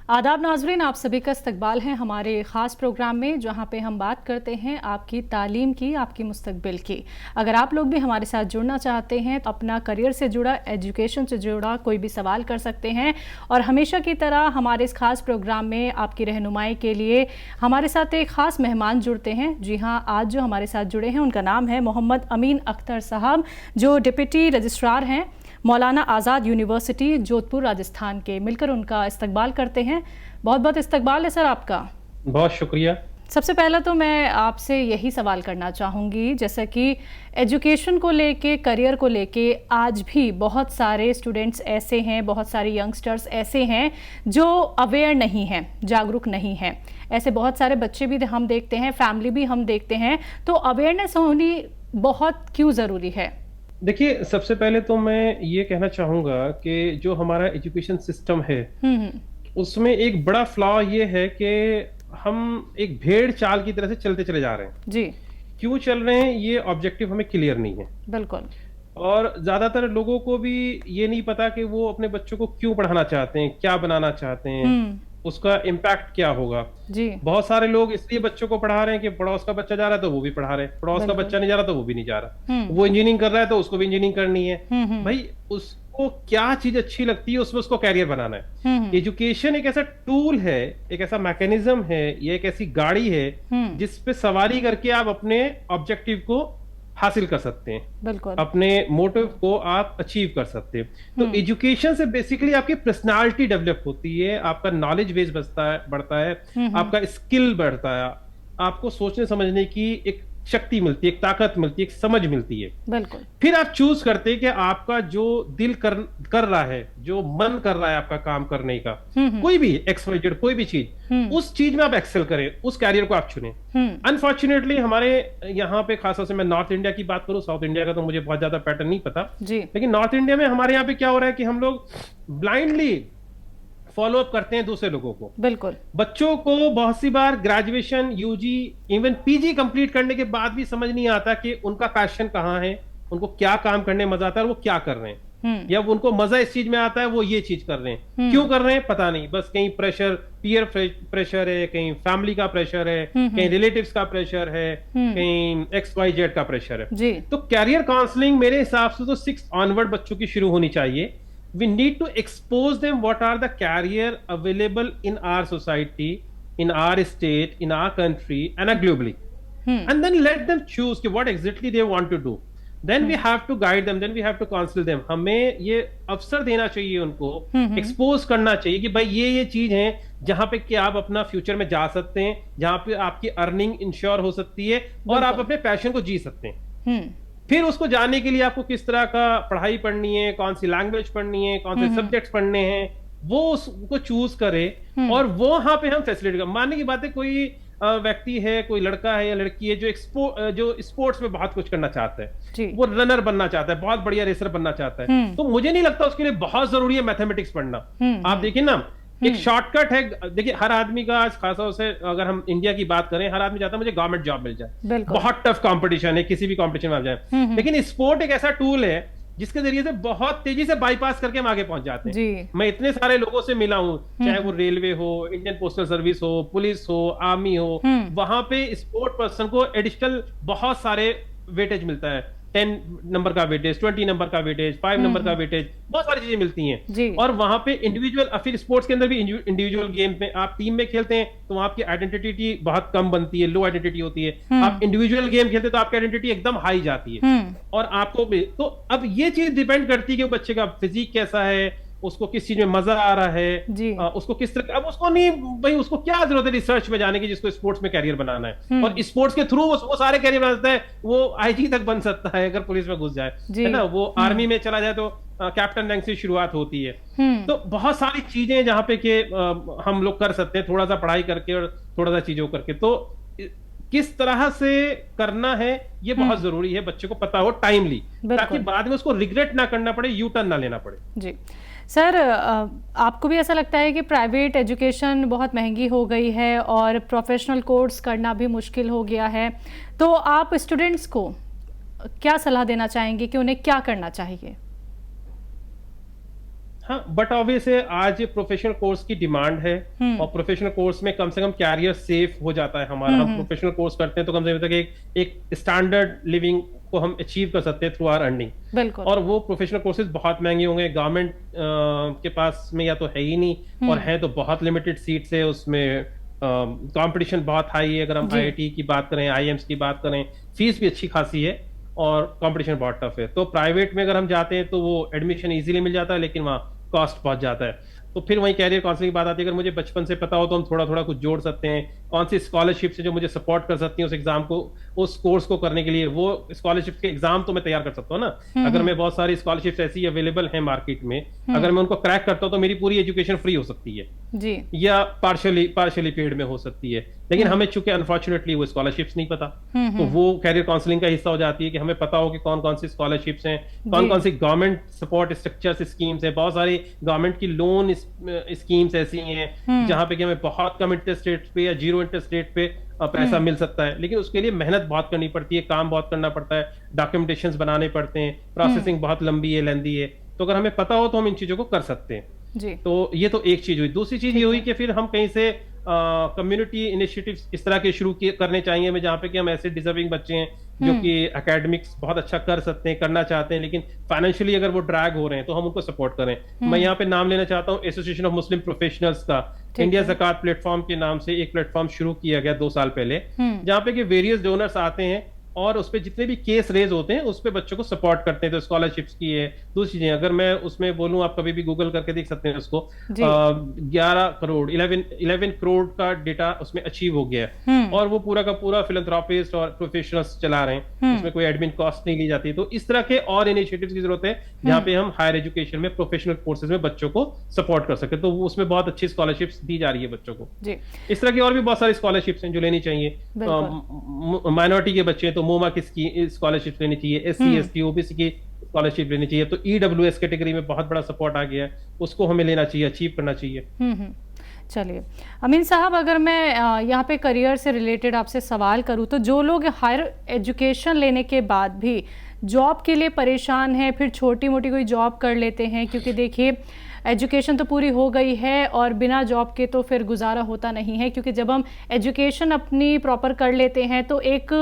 आदाब नाजरीन, आप सभी का इस्तकबाल है हमारे ख़ास प्रोग्राम में, जहां पे हम बात करते हैं आपकी तालीम की, आपकी मुस्तकबिल की। अगर आप लोग भी हमारे साथ जुड़ना चाहते हैं तो अपना करियर से जुड़ा, एजुकेशन से जुड़ा कोई भी सवाल कर सकते हैं। और हमेशा की तरह हमारे इस खास प्रोग्राम में आपकी रहनुमाई के लिए हमारे साथ एक ख़ास मेहमान जुड़ते हैं। जी हाँ, आज जो हमारे साथ जुड़े हैं उनका नाम है मोहम्मद अमीन अख्तर साहब, जो डिप्टी रजिस्ट्रार हैं मौलाना आज़ाद यूनिवर्सिटी जोधपुर राजस्थान के। मिलकर उनका इस्तकबाल करते हैं। बहुत बहुत इस्तकबाल है सर आपका। बहुत शुक्रिया। सबसे पहला तो मैं आपसे यही सवाल करना चाहूँगी, जैसा कि एजुकेशन को लेके, करियर को लेके आज भी बहुत सारे स्टूडेंट्स ऐसे हैं, बहुत सारे यंगस्टर्स ऐसे हैं जो अवेयर नहीं हैं, जागरूक नहीं हैं। ऐसे बहुत सारे बच्चे भी हम देखते हैं, फैमिली भी हम देखते हैं। तो अवेयरनेस होनी बहुत क्यों ज़रूरी है? देखिए, सबसे पहले तो मैं ये कहना चाहूँगा कि जो हमारा एजुकेशन सिस्टम है, उसमें एक बड़ा फ्लॉ ये है कि हम एक भेड़ चाल की तरह से चलते चले जा रहे हैं। जी। क्यों चल रहे हैं, ये ऑब्जेक्टिव हमें क्लियर नहीं है। बिल्कुल। और ज़्यादातर लोगों को भी ये नहीं पता कि वो अपने बच्चों को क्यों पढ़ाना चाहते हैं, क्या बनाना चाहते हैं, उसका इम्पैक्ट क्या होगा। जी। बहुत सारे लोग इसलिए बच्चों को पढ़ा रहे हैं कि पड़ोस का बच्चा जा रहा है तो वो भी पढ़ा रहे हैं, पड़ोस का बच्चा नहीं जा रहा तो वो भी नहीं जा रहा, वो इंजीनियरिंग कर रहा है तो उसको भी इंजीनियरिंग करनी है। भाई, उसको क्या चीज अच्छी लगती है उसमें उसको कैरियर बनाना है। एजुकेशन एक ऐसा टूल है, एक ऐसा मैकेनिज्म है, ये एक ऐसी गाड़ी है जिसपे सवारी करके आप अपने ऑब्जेक्टिव को हासिल कर सकते हैं, बिल्कुल अपने मोटिव को आप अचीव कर सकते हैं। तो एजुकेशन से बेसिकली आपकी पर्सनालिटी डेवलप होती है, आपका नॉलेज बेस बढ़ता है, आपका स्किल बढ़ता है, आपको सोचने समझने की एक शक्ति मिलती है, एक ताकत मिलती है, एक समझ मिलती है। बिल्कुल। फिर आप चूज करते हैं कि आपका जो दिल कर रहा है, जो मन कर रहा है आपका काम करने का, कोई भी एक्सवाइजेड कोई भी चीज, उस चीज में आप एक्सेल करें, उस कैरियर को आप चुनें। अनफॉर्चुनेटली हमारे यहाँ पे, खासतौर से मैं नॉर्थ इंडिया की बात करूं, साउथ इंडिया का तो मुझे बहुत ज्यादा पैटर्न नहीं पता जी। लेकिन नॉर्थ इंडिया में हमारे यहाँ पे क्या हो रहा है कि हम लोग ब्लाइंडली फॉलो अप करते हैं दूसरे लोगों को। बिल्कुल। बच्चों को बहुत सी बार graduation, UG, even PG complete करने के बाद भी समझ नहीं आता कि उनका पैशन कहाँ है, उनको क्या काम करने में मजा आता है और वो क्या कर रहे हैं, या उनको मजा इस चीज में आता है, वो ये चीज कर रहे हैं, क्यों कर रहे हैं पता नहीं। बस कहीं प्रेशर, पीयर प्रेशर है, कहीं फैमिली का प्रेशर है, कहीं रिलेटिव्स का प्रेशर है, कहीं XYZ का प्रेशर है जी। तो कैरियर काउंसलिंग मेरे हिसाब से तो 6 ऑनवर्ड बच्चों की शुरू होनी चाहिए। We need to expose them what are the career available in our society, in our state, in our country, and globally. And then let them choose what exactly they want to do. Then we have to guide them, then we have to counsel them. हमें ये अवसर देना चाहिए उनको, expose करना चाहिए कि भाई ये चीज है जहां पे कि आप अपना फ्यूचर में जा सकते हैं, जहां पे आपकी अर्निंग इंश्योर हो सकती है और आप अपने पैशन को जी सकते हैं। फिर उसको जानने के लिए आपको किस तरह का पढ़ाई पढ़नी है, कौन सी लैंग्वेज पढ़नी है, कौन से सब्जेक्ट्स पढ़ने हैं, वो उसको चूज करे और वो वहां पे हम फैसिलिटी। मानने की बात है, कोई व्यक्ति है, कोई लड़का है या लड़की है जो स्पोर्ट्स में बहुत कुछ करना चाहता है, वो रनर बनना चाहता है, बहुत बढ़िया रेसर बनना चाहता है, तो मुझे नहीं लगता उसके लिए बहुत जरूरी है मैथमेटिक्स पढ़ना। आप देखिए ना, एक शॉर्टकट है। देखिए, हर आदमी का, खासतौर से अगर हम इंडिया की बात करें, हर आदमी चाहता है मुझे गवर्नमेंट जॉब मिल जाए, बहुत टफ कंपटीशन है, किसी भी कंपटीशन में आप जाए, लेकिन स्पोर्ट एक ऐसा टूल है जिसके जरिए से बहुत तेजी से बाईपास करके हम आगे पहुंच जाते हैं। मैं इतने सारे लोगों से मिला हूं, चाहे वो रेलवे हो, इंडियन पोस्टल सर्विस हो, पुलिस हो, आर्मी हो, वहां पे स्पोर्ट पर्सन को एडिशनल बहुत सारे वेटेज मिलता है। 10 नंबर का वेटेज, 20 नंबर का वेटेज, 5 नंबर का वेटेज, बहुत सारी चीजें मिलती हैं। और वहां पे इंडिविजुअल, फिर स्पोर्ट्स के अंदर भी इंडिविजुअल गेम में आप टीम में खेलते हैं तो वहां आपकी आइडेंटिटी बहुत कम बनती है, लो आइडेंटिटी होती है। आप इंडिविजुअल गेम खेलते हैं तो आपकी आइडेंटिटी एकदम हाई जाती है। और आपको भी तो अब ये चीज डिपेंड करती है कि बच्चे का फिजिक कैसा है, उसको किस चीज में मजा आ रहा है, उसको किस तरह। अब उसको नहीं भाई, उसको क्या जरूरत है रिसर्च में जाने की, जिसको स्पोर्ट्स में कैरियर बनाना है, और स्पोर्ट्स के थ्रू वो सारे कैरियर बना सकता है। वो आईजी तक बन सकता है अगर पुलिस में घुस जाए, है ना, वो आर्मी में चला जाए तो कैप्टन रैंक से शुरुआत होती है। तो बहुत सारी चीजें जहां पे के हम लोग कर सकते हैं, थोड़ा सा पढ़ाई करके और थोड़ा सा चीजों करके। तो किस तरह से करना है ये बहुत जरूरी है, बच्चे को पता हो टाइमली, ताकि बाद में उसको रिग्रेट ना करना पड़े, यू टर्न ना लेना पड़े। जी सर, आपको भी ऐसा लगता है कि प्राइवेट एजुकेशन बहुत महंगी हो गई है और प्रोफेशनल कोर्स करना भी मुश्किल हो गया है, तो आप स्टूडेंट्स को क्या सलाह देना चाहेंगे कि उन्हें क्या करना चाहिए? हाँ, बट ऑब्वियसली आज प्रोफेशनल कोर्स की डिमांड है, और प्रोफेशनल कोर्स में कम से कम कैरियर सेफ हो जाता है हमारा। हम प्रोफेशनल कोर्स करते हैं तो कम से कम एक स्टैंडर्ड लिविंग को हम अचीव कर सकते हैं थ्रू आवर अर्निंग। और वो प्रोफेशनल कोर्सेज बहुत महंगे होंगे, गवर्नमेंट के पास में या तो है ही नहीं, और है तो बहुत लिमिटेड सीट्स है उसमें, कंपटीशन बहुत हाई है। अगर हम आईआईटी की बात करें, आईएम्स की बात करें, फीस भी अच्छी खासी है और कंपटीशन बहुत टफ है। तो प्राइवेट में अगर हम जाते हैं तो वो एडमिशन इजीली मिल जाता है, लेकिन वहाँ कॉस्ट बहुत जाता है। तो फिर वही कैरियर काउंसलिंग की बात आती है। अगर मुझे बचपन से पता हो तो हम थोड़ा थोड़ा कुछ जोड़ सकते हैं, कौन सी स्कॉलरशिप से जो मुझे सपोर्ट कर सकती है उस एग्जाम को, उस कोर्स को करने के लिए। वो स्कॉलरशिप के एग्जाम तो मैं तैयार कर सकता हूँ ना। अगर मैं बहुत सारी स्कॉलरशिप ऐसी अवेलेबल है मार्केट में, अगर मैं उनको क्रैक करता हूँ तो मेरी पूरी एजुकेशन फ्री हो सकती है जी, या पार्शियली पेड में हो सकती है। लेकिन हमें चूंकि अनफॉर्चुनेटली वो स्कॉलरशिप्स नहीं पता, तो वो कैरियर काउंसलिंग का हिस्सा हो जाती है कि हमें पता हो कि कौन कौन सी स्कॉलरशिप्स हैं, कौन कौन सी गवर्नमेंट सपोर्ट स्ट्रक्चर्स स्कीम्स हैं। बहुत सारी गवर्नमेंट की लोन स्कीम्स ऐसी हैं जहां पे कि हमें बहुत कम इंटरेस्ट रेट पे या जीरो इंटरेस्ट रेट पे पैसा मिल सकता है। लेकिन उसके लिए मेहनत बहुत करनी पड़ती है, काम बहुत करना पड़ता है, डॉक्यूमेंटेशंस बनाने पड़ते हैं, प्रोसेसिंग बहुत लंबी है, लेंदी है। तो अगर हमें पता हो तो हम इन चीजों को कर सकते हैं जी। तो ये तो एक चीज हुई। दूसरी चीज ये हुई कि फिर हम कहीं से कम्युनिटी इनिशिएटिव्स इस तरह के शुरू करने चाहिए में, जहाँ पे कि हम ऐसे डिजर्विंग बच्चे हैं जो कि एकेडमिक्स बहुत अच्छा कर सकते हैं, करना चाहते हैं, लेकिन फाइनेंशियली अगर वो ड्रैग हो रहे हैं तो हम उनको सपोर्ट करें। मैं यहाँ पे नाम लेना चाहता हूँ एसोसिएशन ऑफ मुस्लिम प्रोफेशनल्स का। इंडिया ज़कात प्लेटफॉर्म के नाम से एक प्लेटफॉर्म शुरू किया गया 2 साल पहले, जहाँ पे कि वेरियस डोनर्स आते हैं और उस पे जितने भी केस रेज होते हैं उस पे बच्चों को सपोर्ट करते हैं। तो स्कॉलरशिप्स की है, दूसरी चीजें अगर मैं उसमें बोलूं, आप कभी भी गूगल करके देख सकते हैं उसको, 11 करोड़ 11 करोड़ का डेटा उसमें अचीव हो गया है, और वो पूरा का पूरा फिलैंथ्रोपिस्ट और प्रोफेशनल्स चला रहे हैं, उसमें कोई एडमिन कॉस्ट नहीं ली जाती। तो इस तरह के और इनिशिएटिव्स की जरूरत है जहाँ पे हम हायर एजुकेशन में प्रोफेशनल कोर्सेज में बच्चों को सपोर्ट कर सके। तो उसमें बहुत अच्छी स्कॉलरशिप्स दी जा रही है बच्चों को। इस तरह की और भी बहुत सारी स्कॉलरशिप्स हैं जो लेनी चाहिए। माइनॉरिटी के बच्चे तो मोमा की स्कॉलरशिप लेनी चाहिए, एससी एसटी ओबीसी की स्कॉलरशिप लेनी चाहिए। तो ईडब्ल्यूएस कैटेगरी में बहुत बड़ा सपोर्ट आ गया है, उसको हमें लेना चाहिए, अचीव करना चाहिए। चलिए अमीन साहब, अगर मैं यहाँ पे करियर से रिलेटेड आपसे सवाल करूँ तो जो लोग हायर एजुकेशन लेने के बाद भी जॉब के लिए परेशान हैं, फिर छोटी मोटी कोई जॉब कर लेते हैं, क्योंकि देखिए एजुकेशन तो पूरी हो गई है और बिना जॉब के तो फिर गुजारा होता नहीं है, क्योंकि जब हम एजुकेशन अपनी प्रॉपर कर लेते हैं तो एक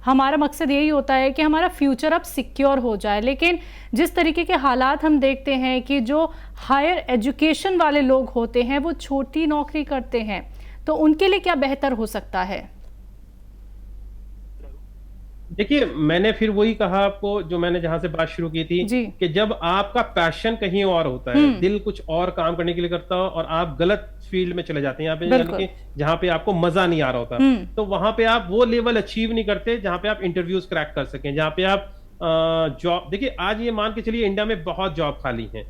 हमारा मकसद यही होता है कि हमारा फ्यूचर अब सिक्योर हो जाए। लेकिन जिस तरीके के हालात हम देखते हैं कि जो हायर एजुकेशन वाले लोग होते हैं वो छोटी नौकरी करते हैं, तो उनके लिए क्या बेहतर हो सकता है? देखिए, मैंने फिर वही कहा आपको जो मैंने जहां से बात शुरू की थी कि जब आपका पैशन कहीं और होता है, दिल कुछ और काम करने के लिए करता हो और आप गलत फील्ड में चले जाते हैं, यहाँ पे यानी कि जहाँ पे आपको मजा नहीं आ रहा होता, तो वहां पे आप वो लेवल अचीव नहीं करते जहाँ पे आप इंटरव्यूज क्रैक कर सकें, जहाँ पे आप जॉब। देखिए, आज ये मान के चलिए इंडिया में बहुत जॉब खाली हैं,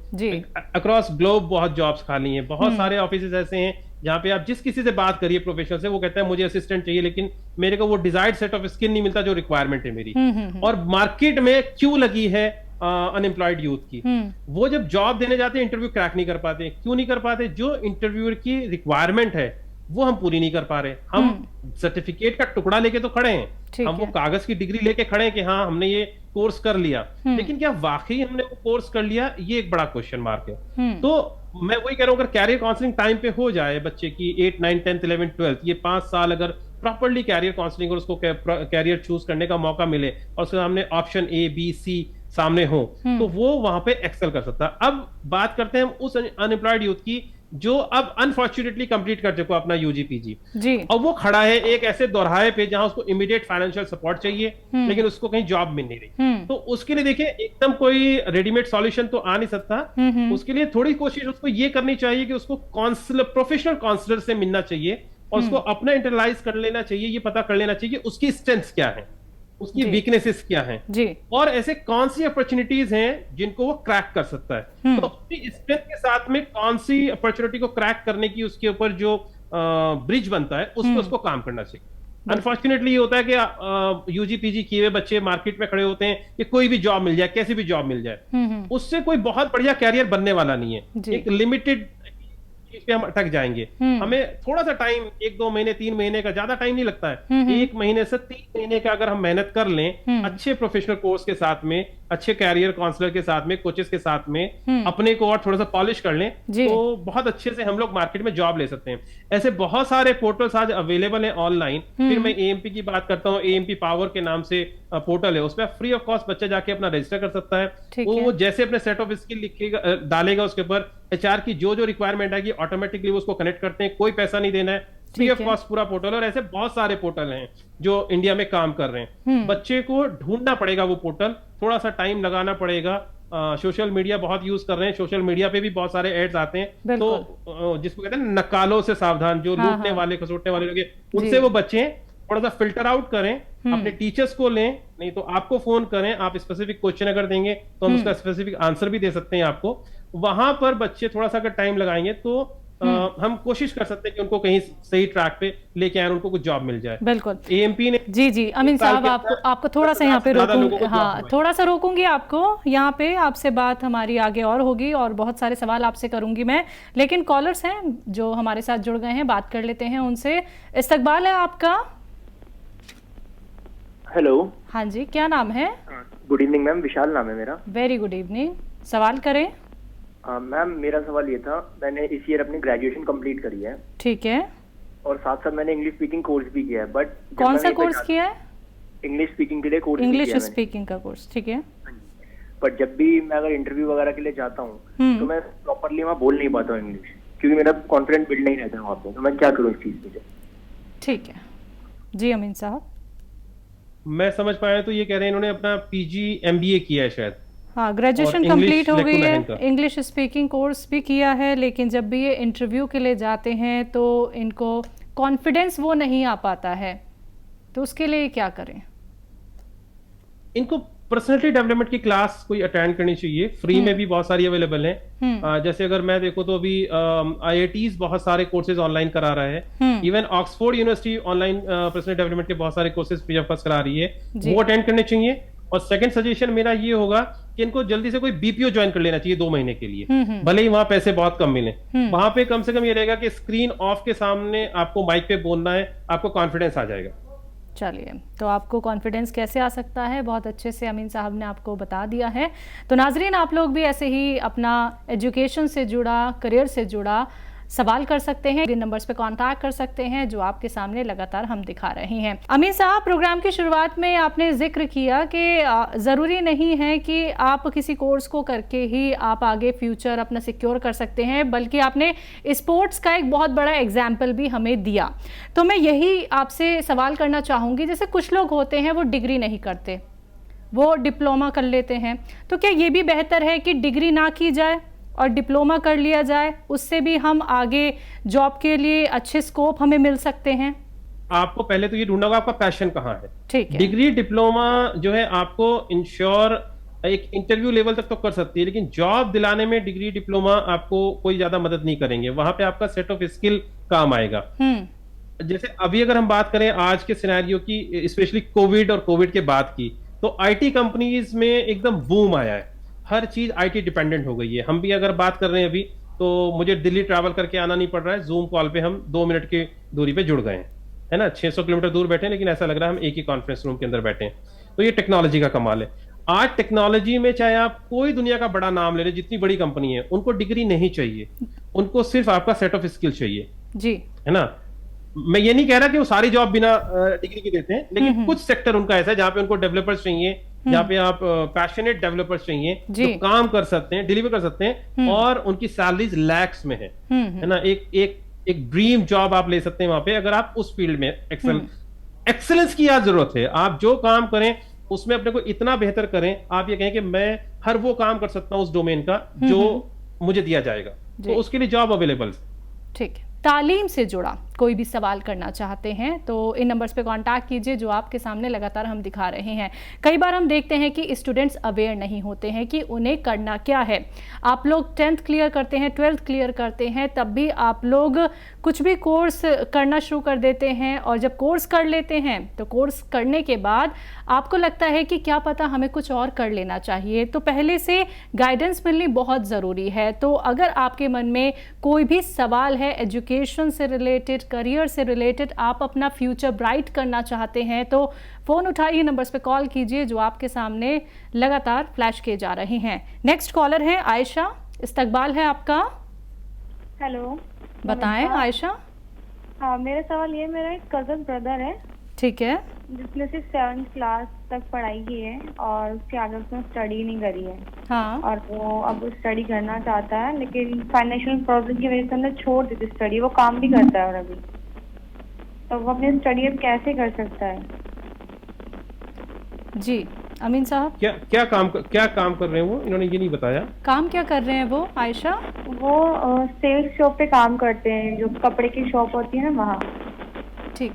अक्रॉस ग्लोब बहुत जॉब्स खाली हैं, बहुत सारे ऑफिस ऐसे हैं जहाँ पे आप जिस किसी से बात करिए प्रोफेशनल से, वो कहता है मुझे असिस्टेंट चाहिए, लेकिन मेरे को वो डिजायर्ड सेट ऑफ स्किल नहीं मिलता जो रिक्वायरमेंट है मेरी। और मार्केट में क्यों लगी है अनएम्प्लॉयड यूथ की, वो जब जॉब देने जाते हैं इंटरव्यू क्रैक नहीं कर पाते। क्यों नहीं कर पाते? जो इंटरव्यूअर की रिक्वायरमेंट है वो हम पूरी नहीं कर पा रहे। हम सर्टिफिकेट का टुकड़ा लेके तो खड़े हैं, हम वो कागज की डिग्री लेके खड़े हैं कि हाँ हमने ये कोर्स कर लिया, लेकिन क्या वाकई हमने वो कोर्स कर लिया, ये एक बड़ा क्वेश्चन मार्क है। तो मैं वही कह रहा हूँ, अगर कैरियर काउंसलिंग टाइम पे हो जाए बच्चे की 8, 9, 10, 11, 12, ये 5 साल अगर प्रॉपरली कैरियर काउंसलिंग और उसको कैरियर चूज करने का मौका मिले और उसके सामने ऑप्शन A, B, C सामने हो, तो वो वहां पे एक्सेल कर सकता है। अब बात करते हैं हम उस अनएम्प्लॉयड यूथ की जो अब अनफॉर्चुनेटली कंप्लीट कर चुका अपना यूजी पीजी जी, और वो खड़ा है एक ऐसे दोराहे पे जहां उसको इमीडिएट फाइनेंशियल सपोर्ट चाहिए, लेकिन उसको कहीं जॉब मिल नहीं रही। तो उसके लिए देखिए एकदम कोई रेडीमेड सॉल्यूशन तो आ नहीं सकता। उसके लिए थोड़ी कोशिश उसको ये करनी चाहिए कि उसको काउंसलर, प्रोफेशनल काउंसलर से मिलना चाहिए और उसको अपना इंटरलाइज कर लेना चाहिए, ये पता कर लेना चाहिए कि उसकी स्ट्रेंथ्स क्या है, उसकी वीकनेसेस क्या हैं जी, और ऐसे कौन सी अपॉर्चुनिटीज हैं जिनको वो क्रैक कर सकता है। तो अपनी स्ट्रेंथ के साथ में कौन सी अपॉर्चुनिटी को क्रैक करने की उसके ऊपर जो ब्रिज बनता है उस पर उसको काम करना चाहिए। अनफॉर्चुनेटली ये होता है कि यूजी पीजी किए हुए बच्चे मार्केट में खड़े होते हैं कि कोई भी जॉब मिल जाए, कैसी भी जॉब मिल जाए, उससे कोई बहुत बढ़िया कैरियर बनने वाला नहीं है। एक लिमिटेड पे हम अटक जाएंगे। हमें थोड़ा सा टाइम, 1-2 महीने 3 महीने का ज्यादा टाइम नहीं लगता है, 1 महीने से 3 महीने का अगर हम मेहनत कर लें अच्छे प्रोफेशनल कोर्स के साथ में, अच्छे कैरियर काउंसलर के साथ में, कोचेस के साथ में अपने को और थोड़ा सा पॉलिश कर लें तो बहुत अच्छे से हम लोग मार्केट में जॉब ले सकते हैं। ऐसे बहुत सारे पोर्टल्स आज अवेलेबल हैं ऑनलाइन। फिर मैं एएमपी की बात करता हूँ, एएमपी पावर के नाम से पोर्टल है, उसमें फ्री ऑफ कॉस्ट बच्चा जाके अपना रजिस्टर कर सकता है। वो जैसे अपने सेट ऑफ स्किल लिखेगा, डालेगा, उसके ऊपर एचआर की जो जो रिक्वायरमेंट आएगी ऑटोमेटिकली वो उसको कनेक्ट करते हैं, कोई पैसा नहीं देना है, फ्री ऑफ कॉस्ट पूरा पोर्टल। और ऐसे बहुत सारे पोर्टल हैं जो इंडिया में काम कर रहे हैं। बच्चे को ढूंढना पड़ेगा वो पोर्टल, थोड़ा सा टाइम लगाना पड़ेगा। सोशल मीडिया बहुत यूज कर रहे हैं, सोशल मीडिया पे भी बहुत सारे एड्स आते हैं, तो जिसको कहते हैं नकालों से सावधान, जो लूटने वाले खसोटने वाले लोग, उनसे वो बचें, थोड़ा सा फिल्टर आउट करें, अपने टीचर्स को लें, नहीं तो आपको फोन करें। आप स्पेसिफिक क्वेश्चन अगर देंगे तो हम उसका स्पेसिफिक आंसर भी दे सकते हैं आपको। वहां पर बच्चे थोड़ा सा अगर टाइम लगाएंगे तो हम कोशिश कर सकते हैं कि उनको कहीं सही ट्रैक पे लेके आए, उनको कुछ जॉब मिल जाए। बिल्कुल। एएमपी ने जी अमीन साहब, आपको थोड़ा सा यहाँ पे रोकूंगी, हाँ थोड़ा सा रोकूंगी आपको यहाँ पे। आपसे बात हमारी आगे और होगी और बहुत सारे सवाल आपसे करूंगी मैं, लेकिन कॉलर्स हैं जो हमारे साथ जुड़ गए हैं, बात कर लेते हैं उनसे। इस्तकबाल है आपका। हेलो। हाँ जी, क्या नाम है? गुड इवनिंग मैम, विशाल नाम है मेरा। वेरी गुड इवनिंग, सवाल करें। मैम मेरा सवाल ये था, मैंने इस ईयर अपनी ग्रेजुएशन कंप्लीट करी है। ठीक है। और साथ साथ मैंने इंग्लिश स्पीकिंग कोर्स भी किया है, बट कौन सा कोर्स किया है? इंग्लिश स्पीकिंग के लिए कोर्स। इंग्लिश स्पीकिंग का कोर्स, ठीक है। बट जब भी मैं अगर इंटरव्यू वगैरह के लिए जाता हूँ तो मैं प्रॉपरली वहाँ बोल नहीं पाता हूँ इंग्लिश, क्योंकि मेरा कॉन्फिडेंस बिल्ड नहीं रहता है वहाँ पे। तो मैं क्या करूँ इस चीज पे? ठीक है जी अमीन साहब। मैं समझ पाया तो ये कह रहे हैं इन्होंने अपना पीजी एमबीए किया है शायद। हाँ, ग्रेजुएशन कंप्लीट हो गई है, इंग्लिश स्पीकिंग कोर्स भी किया है, लेकिन जब भी ये इंटरव्यू के लिए जाते हैं तो इनको कॉन्फिडेंस वो नहीं आ पाता है, तो उसके लिए क्या करें? इनको पर्सनैलिटी डेवलपमेंट की क्लास कोई अटेंड करनी चाहिए, फ्री में भी बहुत सारी अवेलेबल हैं। जैसे अगर मैं देखो तो अभी आईआईटीज बहुत सारे कोर्सेज ऑनलाइन करा रहा है, even Oxford university online personal development के बहुत सारे कोर्सेज फ्री ऑफ कॉस्ट करा रही है, वो अटेंड करने चाहिए। और सेकंड सजेशन मेरा ये होगा कि इनको जल्दी से कोई बीपीओ ज्वाइन कर लेना चाहिए 2 महीने के लिए, भले ही वहां पैसे बहुत कम मिले। वहां पे कम से कम ये रहेगा कि स्क्रीन ऑफ के सामने आपको माइक पे बोलना है, आपको कॉन्फिडेंस आ जाएगा। चलिए, तो आपको कॉन्फिडेंस कैसे आ सकता है बहुत अच्छे से अमीन साहब ने आपको बता दिया है। तो नाजरीन, आप लोग भी ऐसे ही अपना एजुकेशन से जुड़ा, करियर से जुड़ा सवाल कर सकते हैं, इन नंबर्स पे कांटेक्ट कर सकते हैं जो आपके सामने लगातार हम दिखा रहे हैं। अमीन साहब, प्रोग्राम की शुरुआत में आपने जिक्र किया कि ज़रूरी नहीं है कि आप किसी कोर्स को करके ही आप आगे फ्यूचर अपना सिक्योर कर सकते हैं, बल्कि आपने स्पोर्ट्स का एक बहुत बड़ा एग्जाम्पल भी हमें दिया। तो मैं यही आपसे सवाल करना चाहूँगी, जैसे कुछ लोग होते हैं वो डिग्री नहीं करते, वो डिप्लोमा कर लेते हैं, तो क्या ये भी बेहतर है कि डिग्री ना की जाए और डिप्लोमा कर लिया जाए, उससे भी हम आगे जॉब के लिए अच्छे स्कोप हमें मिल सकते हैं? आपको पहले तो ये ढूंढना होगा आपका पैशन कहाँ है। ठीक है। डिग्री डिप्लोमा जो है आपको इंश्योर एक इंटरव्यू लेवल तक तो कर सकती है, लेकिन जॉब दिलाने में डिग्री डिप्लोमा आपको कोई ज्यादा मदद नहीं करेंगे। वहां पे आपका सेट ऑफ स्किल काम आएगा। जैसे अभी अगर हम बात करें आज के सिनेरियो की, स्पेशली कोविड और कोविड के बाद की, तो आईटी कंपनीज में एकदम बूम आया है, हर चीज आईटी डिपेंडेंट हो गई है। हम भी अगर बात कर रहे हैं अभी, तो मुझे दिल्ली ट्रैवल करके आना नहीं पड़ रहा है, जूम कॉल पे हम 2 मिनट की दूरी पे जुड़ गए हैं, है ना, 600 किलोमीटर दूर बैठे हैं, लेकिन ऐसा लग रहा है हम एक ही कॉन्फ्रेंस रूम के अंदर बैठे हैं। तो ये टेक्नोलॉजी का कमाल है। आज टेक्नोलॉजी में चाहे आप कोई दुनिया का बड़ा नाम ले लें, जितनी बड़ी कंपनी है, उनको डिग्री नहीं चाहिए, उनको सिर्फ आपका सेट ऑफ स्किल चाहिए जी, है ना। मैं ये नहीं कह रहा कि वो सारी जॉब बिना डिग्री की देते हैं, लेकिन कुछ सेक्टर उनका ऐसा है जहां पे उनको डेवलपर्स चाहिए, जहाँ पे आप पैशनेट डेवलपर्स चाहिए जो काम कर सकते हैं, डिलीवर कर सकते हैं, और उनकी सैलरीज लैक्स में है ना। एक ड्रीम जॉब आप ले सकते हैं वहां पे, अगर आप उस फील्ड में एक्सेलेंस की याद जरूरत है। आप जो काम करें उसमें अपने को इतना बेहतर करें, आप ये कहें कि मैं हर वो काम कर सकता हूं उस डोमेन का जो मुझे दिया जाएगा, तो उसके लिए जॉब अवेलेबल। ठीक है। तालीम से जुड़ा कोई भी सवाल करना चाहते हैं तो इन नंबर्स पे कांटेक्ट कीजिए जो आपके सामने लगातार हम दिखा रहे हैं। कई बार हम देखते हैं कि स्टूडेंट्स अवेयर नहीं होते हैं कि उन्हें करना क्या है। आप लोग 10th क्लियर करते हैं, 12th क्लियर करते हैं, तब भी आप लोग कुछ भी कोर्स करना शुरू कर देते हैं, और जब कोर्स कर लेते हैं तो कोर्स करने के बाद आपको लगता है कि क्या पता हमें कुछ और कर लेना चाहिए। तो पहले से गाइडेंस मिलनी बहुत ज़रूरी है। तो अगर आपके मन में कोई भी सवाल है एजुकेशन से रिलेटेड, करियर से रिलेटेड आप अपना फ्यूचर ब्राइट करना चाहते हैं तो फ़ोन उठाइए, नंबर्स पे कॉल कीजिए जो आपके सामने लगातार फ्लैश किए जा रहे हैं। नेक्स्ट कॉलर है आयशा, इस्तकबाल है आपका। हेलो, बताएं आयशा। हाँ, मेरा सवाल ये, मेरा एक कज़न ब्रदर है, ठीक है, जिसने सिर्फ 7th क्लास तक पढ़ाई की है और उसके आगे उसने स्टडी नहीं करी है। हाँ, और वो अब स्टडी करना चाहता है, लेकिन फाइनेंशियल प्रॉब्लम की वजह से हमने छोड़ दी थी स्टडी। वो काम भी करता है और अभी, तो वो अपनी स्टडी अब कैसे कर सकता है? जी अमीन साहब। क्या काम कर रहे हैं वो? इन्होंने ये नहीं बताया। काम क्या कर रहे हैं वो आयशा? वो सेल्स शॉप पे काम करते हैं, जो कपड़े की शॉप होती है ना, वहाँ। ठीक।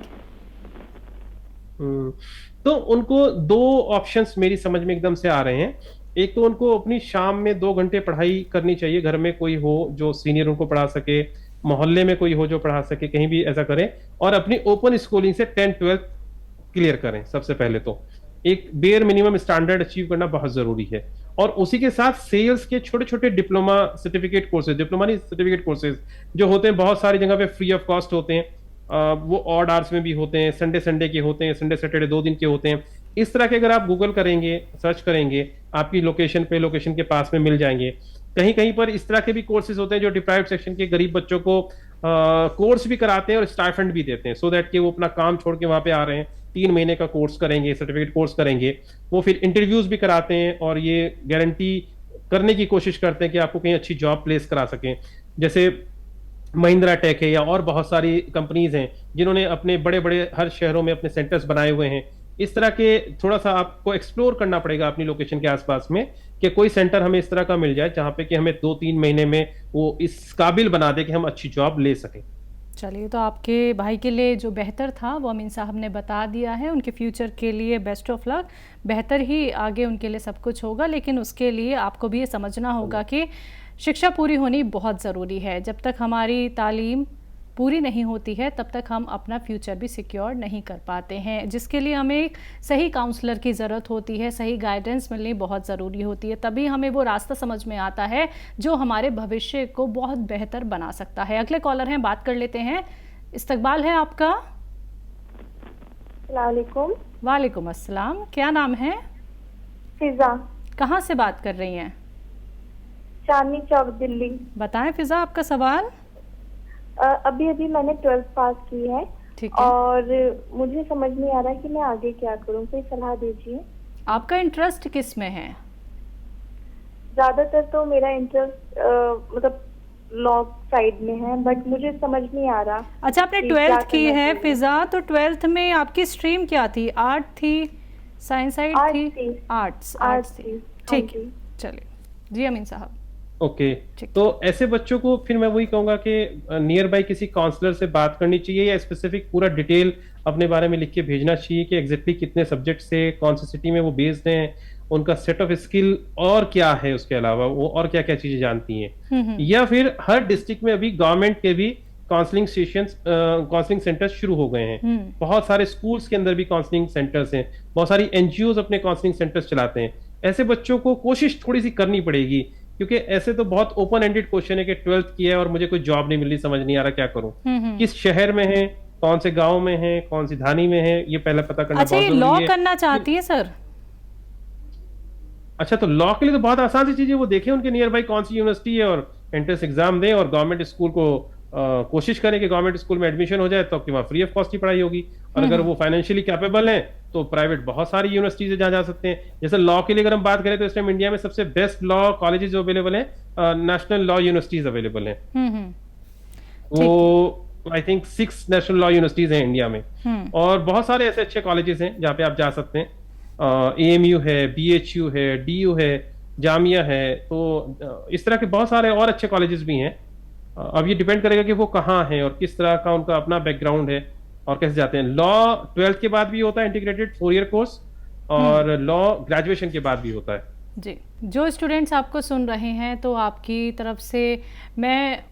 तो उनको दो ऑप्शंस मेरी समझ में एकदम से आ रहे हैं। एक तो उनको अपनी शाम में 2 घंटे पढ़ाई करनी चाहिए, घर में कोई हो जो सीनियर उनको पढ़ा सके, मोहल्ले में कोई हो जो पढ़ा सके, कहीं भी ऐसा करें, और अपनी ओपन स्कूलिंग से 10th-12th क्लियर करें। सबसे पहले तो एक बेयर मिनिमम स्टैंडर्ड अचीव करना बहुत जरूरी है, और उसी के साथ सेल्स के छोटे छोटे डिप्लोमा सर्टिफिकेट कोर्सेज, डिप्लोमा नहीं सर्टिफिकेट कोर्सेज जो होते हैं, बहुत सारी जगह पे फ्री ऑफ कॉस्ट होते हैं। वो ऑड आवर्स में भी होते हैं, संडे के होते हैं, संडे सैटरडे 2 दिन के होते हैं। इस तरह के अगर आप गूगल करेंगे, सर्च करेंगे, आपकी लोकेशन के पास में मिल जाएंगे। कहीं कहीं पर इस तरह के भी कोर्सेज होते हैं जो डिप्राइव्ड सेक्शन के गरीब बच्चों को कोर्स भी कराते हैं और स्टाइफंड भी देते हैं, सो दैट कि वो अपना काम छोड़ के वहां पे आ रहे हैं, 3 महीने का कोर्स करेंगे, सर्टिफिकेट कोर्स करेंगे। वो फिर इंटरव्यूज भी कराते हैं और ये गारंटी करने की कोशिश करते हैं कि आपको कहीं अच्छी जॉब प्लेस करा सकें। जैसे महिंद्रा टेक है या और बहुत सारी कंपनीज हैं जिन्होंने अपने बड़े बड़े हर शहरों में अपने सेंटर्स बनाए हुए हैं। इस तरह के थोड़ा सा आपको एक्सप्लोर करना पड़ेगा अपनी लोकेशन के आसपास में कि कोई सेंटर हमें इस तरह का मिल जाए जहां पे कि हमें 2-3 महीने में वो इस काबिल बना दे कि हम अच्छी जॉब ले सकें। चलिए, तो आपके भाई के लिए जो बेहतर था वो अमीन साहब ने बता दिया है। उनके फ्यूचर के लिए बेस्ट ऑफ लक। बेहतर ही आगे उनके लिए सब कुछ होगा, लेकिन उसके लिए आपको भी ये समझना होगा कि शिक्षा पूरी होनी बहुत ज़रूरी है। जब तक हमारी तालीम पूरी नहीं होती है तब तक हम अपना फ्यूचर भी सिक्योर नहीं कर पाते हैं, जिसके लिए हमें एक सही काउंसलर की ज़रूरत होती है, सही गाइडेंस मिलनी बहुत ज़रूरी होती है। तभी हमें वो रास्ता समझ में आता है जो हमारे भविष्य को बहुत बेहतर बना सकता है। अगले कॉलर हैं, बात कर लेते हैं। इस्तकबाल है आपका। अस्सलामुअलैकुम। वालेकुम अस्सलाम। क्या नाम है? फिजा। कहाँ से बात कर रही हैं? चांदनी चौक, दिल्ली। बताएं फिजा, आपका सवाल। अभी मैंने 12th पास की है, और मुझे समझ नहीं आ रहा है कि मैं आगे क्या करूं, कोई सलाह दीजिए। आपका इंटरेस्ट किस में है? ज्यादातर तो मेरा इंटरेस्ट मतलब लॉ साइड में है, बट मुझे समझ नहीं आ रहा। अच्छा, आपने 12th की है फिजा, तो 12th में आपकी स्ट्रीम क्या थी? आर्ट थी, साइंस साइड थी? आर्ट्स थी। ठीक है, चलिए जी अमीन साहब। ओके, तो ऐसे बच्चों को फिर मैं वही कहूंगा कि नियर बाय किसी काउंसलर से बात करनी चाहिए, या स्पेसिफिक पूरा डिटेल अपने बारे में लिख के भेजना चाहिए कि एग्जैक्टली कितने सब्जेक्ट से, कौन सी सिटी में वो बेस्ड हैं, उनका सेट ऑफ स्किल और क्या है, उसके अलावा वो और क्या क्या चीजें जानती हैं। या फिर हर डिस्ट्रिक्ट में अभी गवर्नमेंट के भी काउंसलिंग काउंसलिंग सेंटर्स शुरू हो गए हैं। बहुत सारे स्कूल्स के अंदर भी काउंसलिंग सेंटर्स हैं, बहुत सारी एनजीओ अपने काउंसलिंग सेंटर्स चलाते हैं। ऐसे बच्चों को कोशिश थोड़ी सी करनी पड़ेगी, क्योंकि ऐसे तो बहुत ओपन एंडेड क्वेश्चन है कि 12th किया है और मुझे कोई जॉब नहीं मिल रही, समझ नहीं आ रहा क्या करूं, किस शहर में है, कौन से गांव में है, कौन सी धानी में है, ये पहले पता करना बहुत जरूरी है। लॉ करना चाहती है सर? अच्छा, तो लॉ के लिए तो बहुत आसान सी चीज है, वो देखें उनके नियर बाई कौन सी यूनिवर्सिटी है और एंट्रेंस एग्जाम दें, और गवर्नमेंट स्कूल को कोशिश करें कि गवर्नमेंट स्कूल में एडमिशन हो जाए, तो आपकी वहाँ फ्री ऑफ कॉस्ट की पढ़ाई होगी। और अगर वो फाइनेंशियली कैपेबल हैं तो प्राइवेट बहुत सारी यूनिवर्सिटीज है जहाँ जा सकते हैं। जैसे लॉ के लिए अगर हम बात करें तो इस टाइम इंडिया में सबसे बेस्ट लॉ कॉलेजेस जो अवेलेबल हैं, नेशनल लॉ यूनिवर्सिटीज अवेलेबल हैं। वो I think 6 national law universities हैं इंडिया में, और बहुत सारे ऐसे अच्छे कॉलेजेस हैं जहाँ पे आप जा सकते हैं। AMU है, BHU है, DU है, जामिया है, तो इस तरह के बहुत सारे और अच्छे कॉलेजेस भी हैं। अब ये डिपेंड करेगा कि वो कहाँ हैं और किस तरह का उनका अपना बैकग्राउंड है और कैसे जाते हैं। लॉ 12th के बाद भी होता है इंटीग्रेटेड 4 ईयर कोर्स, और लॉ ग्रेजुएशन के बाद भी होता है। जी, जो स्टूडेंट्स आपको सुन रहे हैं, तो आपकी तरफ से मैं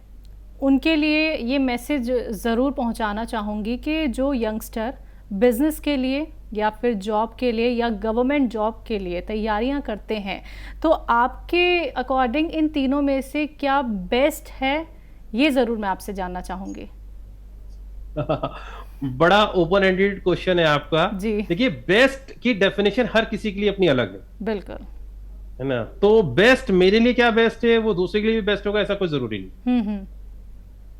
उनके लिए ये मैसेज ज़रूर पहुंचाना चाहूँगी कि जो यंगस्टर बिजनेस के लिए या फिर जॉब के लिए या गवर्नमेंट जॉब के लिए तैयारियां करते हैं, तो आपके अकॉर्डिंग इन तीनों में से क्या बेस्ट है, ये ज़रूर मैं आपसे जानना चाहूँगी। बड़ा ओपन एंडेड क्वेश्चन है आपका। जी। देखिए, बेस्ट की डेफिनेशन हर किसी के लिए अपनी अलग है। बिल्कुल। है ना? तो बेस्ट मेरे लिए क्या बेस्ट है वो दूसरे के लिए भी बेस्ट होगा, ऐसा कोई जरूरी नहीं।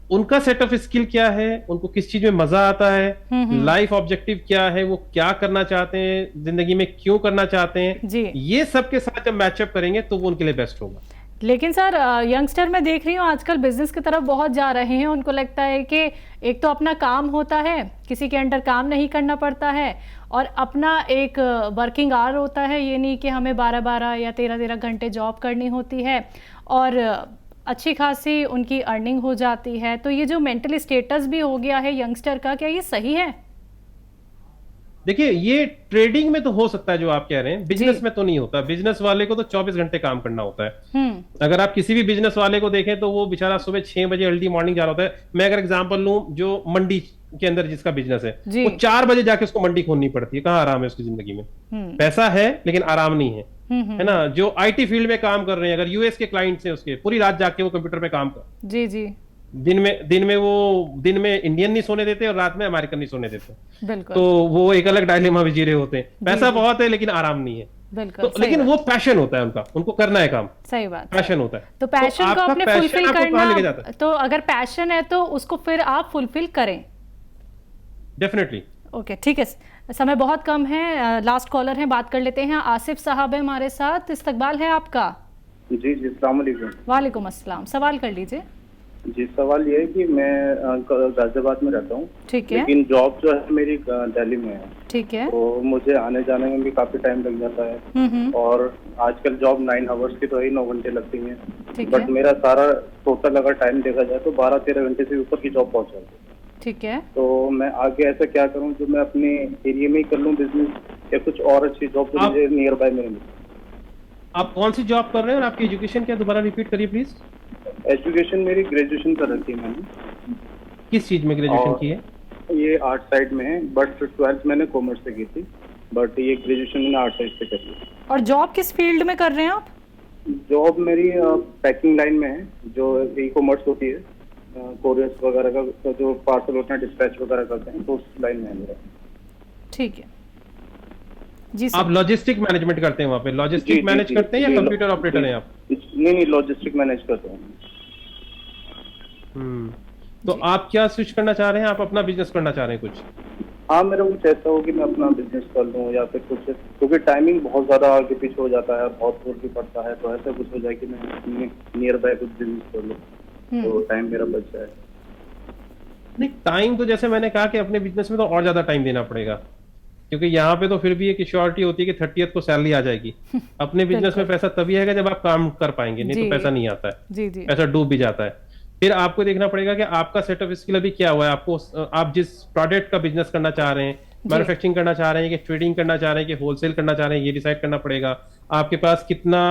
उनका सेट ऑफ स्किल क्या है, उनको किस चीज में मजा आता है, लाइफ ऑब्जेक्टिव क्या है, वो क्या करना चाहते हैं जिंदगी में, क्यों करना चाहते हैं जी। ये सब के साथ जब मैचअप करेंगे तो वो उनके लिए बेस्ट होगा। लेकिन सर, यंगस्टर मैं देख रही हूँ आजकल बिजनेस की तरफ बहुत जा रहे हैं। उनको लगता है कि एक तो अपना काम होता है, किसी के अंडर काम नहीं करना पड़ता है, और अपना एक वर्किंग आवर होता है। ये नहीं कि हमें 12-12 या 13-13 घंटे जॉब करनी होती है और अच्छी खासी उनकी अर्निंग हो जाती है। तो ये जो मेंटल स्टेटस भी हो गया है यंगस्टर का, क्या ये सही है? देखिए, ये ट्रेडिंग में तो हो सकता है जो आप कह रहे हैं, बिजनेस में तो नहीं होता। बिजनेस वाले को तो 24 घंटे काम करना होता है। अगर आप किसी भी बिजनेस वाले को देखें तो वो बेचारा सुबह 6 बजे अर्ली मॉर्निंग जा रहा होता है। मैं अगर एग्जांपल लूं, जो मंडी के अंदर जिसका बिजनेस है, वो 4 बजे जाके उसको मंडी खोलनी पड़ती है। कहाँ आराम है उसकी जिंदगी में? पैसा है लेकिन आराम नहीं है, है ना? जो आईटी फील्ड में काम कर रहे हैं, अगर यूएस के क्लाइंट्स हैं उसके, पूरी रात जाके वो कंप्यूटर पे काम कर, जी जी, दिन में इंडियन नहीं सोने देते और रात में अमेरिकन नहीं सोने देते। बिल्कुल। तो वो एक अलग डायलेमा में जी रहे होते हैं। पैसा बहुत है लेकिन आराम नहीं है। बिल्कुल। तो लेकिन वो पैशन होता है उनका, उनको करना है काम। सही बात, पैशन होता है। तो पैशन को अपने फुलफिल करना, तो अगर पैशन है तो उसको फिर आप फुलफिल करें। डेफिनेटली। ओके, ठीक है। समय बहुत कम है, लास्ट कॉलर है, बात कर लेते हैं। आसिफ साहब है हमारे साथ, इस्तकबाल है आपका। जी जी, अस्सलाम वालेकुम। वालेकुम अस्सलाम, सवाल कर लीजिए। जी, सवाल ये है कि मैं गाजियाबाद में रहता हूँ, ठीक है, लेकिन जॉब जो है मेरी दिल्ली में है। ठीक है। तो मुझे आने जाने में भी काफी टाइम लग जाता है, और आजकल जॉब 9 आवर्स की तो ही 9 घंटे लगती है। बट मेरा सारा टोटल अगर टाइम देखा जाए तो 12-13 घंटे से ऊपर की जॉब पहुँच जाती है। ठीक है। तो मैं आगे ऐसा क्या करूँ जो मैं अपने एरिया में ही कर लूँ बिजनेस, या कुछ और अच्छी जॉब जो मुझे नियर बाय मेरे मिले? आप कौन सी जॉब कर रहे हैं और आपकी एजुकेशन क्या, दोबारा रिपीट करिए प्लीज। एजुकेशन मेरी ग्रेजुएशन कर रखी है मैंने। किस चीज में ग्रेजुएशन की है? ये आर्ट साइड में है, बट 12th मैंने कॉमर्स से की थी, बट ये ग्रेजुएशन मैंने आर्ट साइड से करी है। और जॉब किस फील्ड में कर रहे हैं आप? जॉब मेरी पैकिंग लाइन में है, जो ई कॉमर्स होती है, कोरियर्स वगैरह का जो पार्सल होता है, डिस्पैच वगैरह करते हैं, तो उस लाइन में है मेरा। ठीक है जी सर। आप लॉजिस्टिक मैनेजमेंट करते हैं वहाँ पे? लॉजिस्टिक मैनेज करते हैं या कंप्यूटर ऑपरेटर हैं आप? नहीं, लॉजिस्टिक मैनेज करते हैं। तो आप क्या स्विच करना चाह रहे हैं? आप अपना बिजनेस करना चाह रहे हैं कुछ? हाँ, मेरा कुछ ऐसा हो कि मैं अपना बिजनेस कर लूँ, या फिर कुछ, क्योंकि टाइमिंग बहुत ज्यादा आगे पीछे हो जाता है, बहुत दूर भी पड़ता है, तो ऐसा कुछ हो जाए कि मैं नियर बाय कुछ बिजनेस कर लूँ तो टाइम मेरा बच जाए। नहीं, टाइम तो जैसे मैंने कहा कि अपने बिजनेस में तो और ज्यादा टाइम देना पड़ेगा, क्योंकि यहाँ पे तो फिर भी एक श्योरिटी होती है कि 30th को सैलरी आ जाएगी। अपने बिजनेस में पैसा तभी आएगा जब आप काम कर पाएंगे, नहीं तो पैसा नहीं आता है। जी जी। पैसा डूब भी जाता है। फिर आपको देखना पड़ेगा कि आपका सेट ऑफ स्किल अभी क्या हुआ है। आपको, आप जिस प्रोडक्ट का बिजनेस करना चाह रहे हैं, मैन्युफैक्चरिंग करना चाह रहे हैं कि ट्रेडिंग करना चाह रहे हैं कि होलसेल करना चाह रहे हैं, ये डिसाइड करना पड़ेगा। आपके पास कितना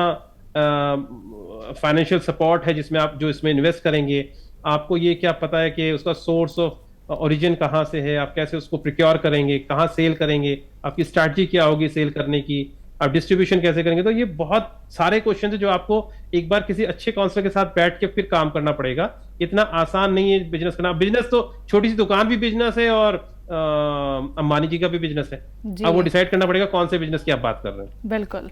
फाइनेंशियल सपोर्ट है जिसमें आप जो इसमें इन्वेस्ट करेंगे। आपको ये क्या पता है कि उसका सोर्स ऑफ ओरिजिन कहाँ से है, आप कैसे उसको प्रिक्योर करेंगे, कहाँ सेल करेंगे, आपकी स्ट्रैटेजी क्या होगी सेल करने की, आप डिस्ट्रीब्यूशन कैसे करेंगे। तो ये बहुत सारे क्वेश्चन है जो आपको एक बार किसी अच्छे काउंसलर के साथ बैठ के फिर काम करना पड़ेगा। इतना आसान नहीं है बिजनेस करना। बिजनेस तो छोटी सी दुकान भी बिजनेस है और अंबानी जी का भी बिजनेस है। अब वो डिसाइड करना पड़ेगा कौन से बिजनेस की आप बात कर रहे हैं। बिल्कुल।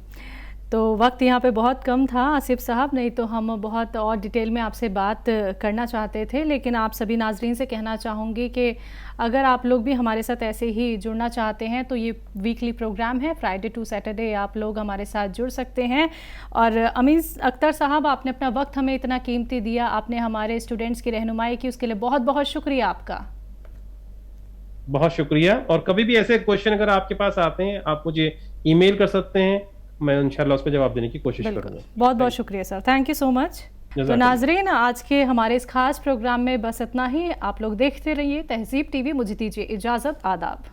तो वक्त यहाँ पे बहुत कम था आसिफ साहब, नहीं तो हम बहुत और डिटेल में आपसे बात करना चाहते थे। लेकिन आप सभी नाजरीन से कहना चाहूँगी कि अगर आप लोग भी हमारे साथ ऐसे ही जुड़ना चाहते हैं तो ये वीकली प्रोग्राम है, फ्राइडे टू सैटरडे आप लोग हमारे साथ जुड़ सकते हैं। और अमीन अख्तर साहब, आपने अपना वक्त हमें इतना कीमती दिया, आपने हमारे स्टूडेंट्स की रहनुमाई की, उसके लिए बहुत बहुत शुक्रिया आपका। बहुत शुक्रिया। और कभी भी ऐसे क्वेश्चन अगर आपके पास आते हैं आप मुझे ईमेल कर सकते हैं, मैं इंशाल्लाह उस पर जवाब देने की कोशिश करूंगा। बहुत बहुत शुक्रिया sir, thank you so much. तो नाजरीन, आज के हमारे इस खास प्रोग्राम में बस इतना ही। आप लोग देखते रहिए तहजीब टीवी। मुझे दीजिए इजाज़त, आदाब।